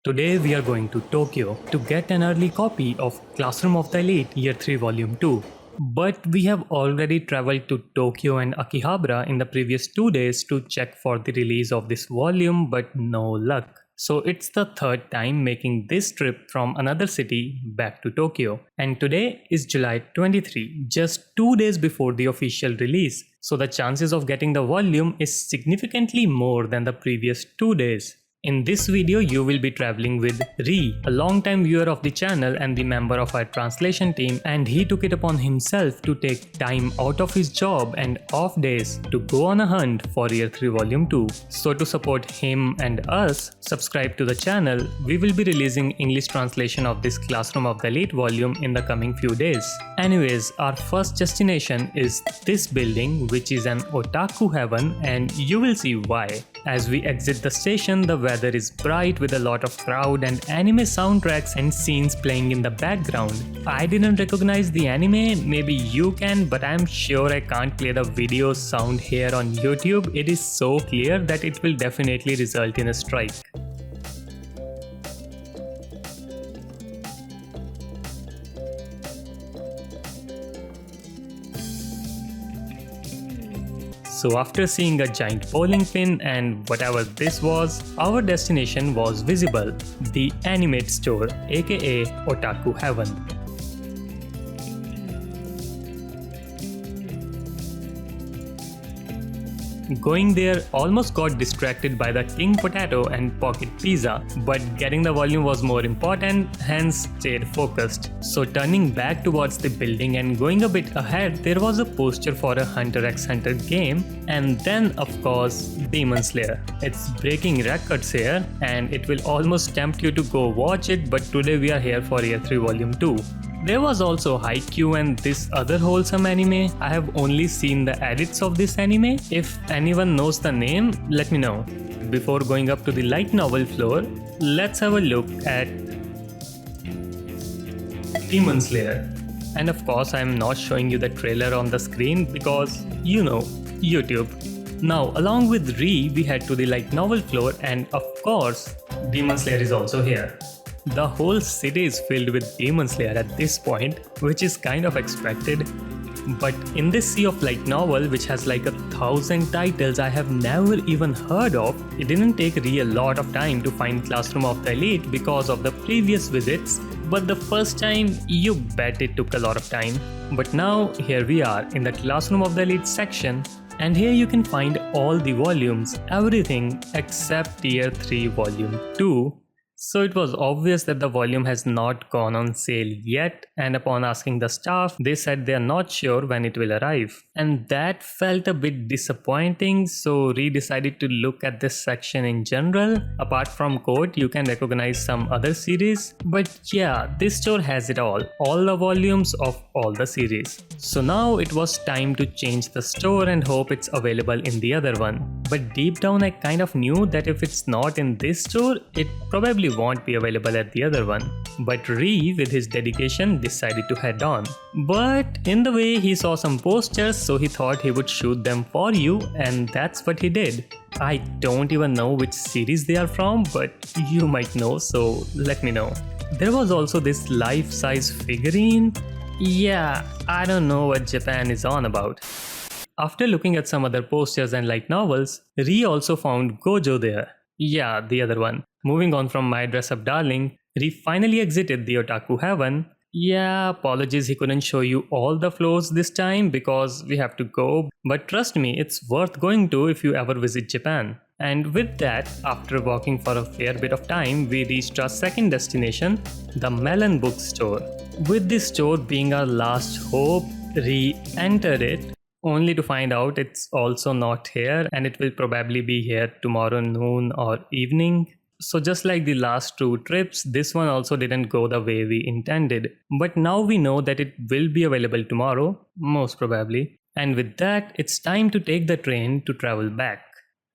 Today we are going to Tokyo to get an early copy of Classroom of the Elite Year 3 Volume 2. But we have already traveled to Tokyo and Akihabara in the previous 2 days to check for the release of this volume, but no luck. So it's the third time making this trip from another city back to Tokyo. And today is July 23, just 2 days before the official release. So the chances of getting the volume is significantly more than the previous 2 days. In this video, you will be traveling with Ri, a long-time viewer of the channel and the member of our translation team, and he took it upon himself to take time out of his job and off days to go on a hunt for Year 3 Volume 2. So to support him and us, subscribe to the channel. We will be releasing English translation of this Classroom of the Elite volume in the coming few days. Anyways, our first destination is this building, which is an otaku heaven, and you will see why. As we exit the station, the weather is bright with a lot of crowd and anime soundtracks and scenes playing in the background. I didn't recognize the anime, maybe you can, but I'm sure I can't play the video sound here on YouTube. It is so clear that it will definitely result in a strike. So after seeing a giant bowling pin and whatever this was, our destination was visible, the Animate Store, aka Otaku Heaven. Going there, almost got distracted by the King Potato and Pocket Pizza, but getting the volume was more important, hence stayed focused. So turning back towards the building and going a bit ahead, there was a poster for a Hunter x Hunter game, and then of course Demon Slayer. It's breaking records here and it will almost tempt you to go watch it, but today we are here for Year 3 Volume 2. There was also Haikyuu and this other wholesome anime. I have only seen the edits of this anime. If anyone knows the name, let me know. Before going up to the light novel floor, let's have a look at Demon Slayer. And of course, I am not showing you the trailer on the screen because, you know, YouTube. Now, along with Ri, we head to the light novel floor and of course, Demon Slayer is also here. The whole city is filled with Demon Slayer at this point, which is kind of expected. But in this sea of light novel, which has like 1,000 titles I have never even heard of, it didn't take Ri a lot of time to find Classroom of the Elite because of the previous visits, but the first time, you bet it took a lot of time. But now, here we are in the Classroom of the Elite section, and here you can find all the volumes, everything except Year 3 Volume 2. So it was obvious that the volume has not gone on sale yet, and upon asking the staff, they said they are not sure when it will arrive. And that felt a bit disappointing, so Ri decided to look at this section in general. Apart from Code, you can recognize some other series, but yeah, this store has it all the volumes of all the series. So now it was time to change the store and hope it's available in the other one. But deep down I kind of knew that if it's not in this store, it probably won't be available at the other one. But Ri, with his dedication, decided to head on. But in the way he saw some posters, so he thought he would shoot them for you, and that's what he did. I don't even know which series they are from, but you might know, so let me know. There was also this life-size figurine. Yeah, I don't know what Japan is on about. After looking at some other posters and light novels, Ri also found Gojo there. Yeah, the other one. Moving on from My Dress Up Darling, Ri finally exited the Otaku Heaven. Yeah, apologies he couldn't show you all the floors this time because we have to go, but trust me, it's worth going to if you ever visit Japan. And with that, after walking for a fair bit of time, we reached our second destination, the Melon Bookstore. With this store being our last hope, Ri entered it, only to find out it's also not here and it will probably be here tomorrow noon or evening. So just like the last 2 trips, this one also didn't go the way we intended. But now we know that it will be available tomorrow, most probably. And with that, it's time to take the train to travel back.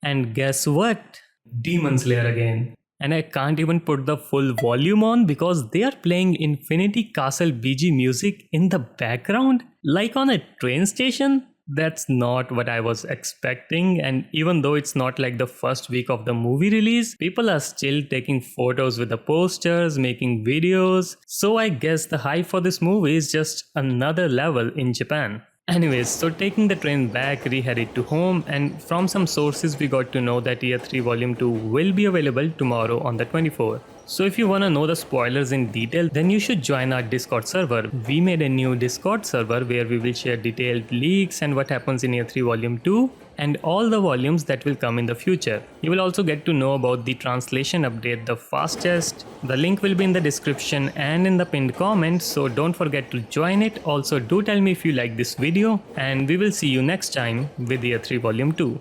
And guess what? Demon Slayer again. And I can't even put the full volume on because they are playing Infinity Castle BG music in the background, like on a train station. That's not what I was expecting, and even though it's not like the first week of the movie release, people are still taking photos with the posters, making videos. So I guess the hype for this movie is just another level in Japan. Anyways, so taking the train back, we headed to home, and from some sources we got to know that Year 3 Volume 2 will be available tomorrow on the 24th. So if you wanna know the spoilers in detail, then you should join our Discord server. We made a new Discord server where we will share detailed leaks and what happens in Year 3 Volume 2 and all the volumes that will come in the future. You will also get to know about the translation update the fastest. The link will be in the description and in the pinned comment, so don't forget to join it. Also do tell me if you like this video, and we will see you next time with Year 3 Volume 2.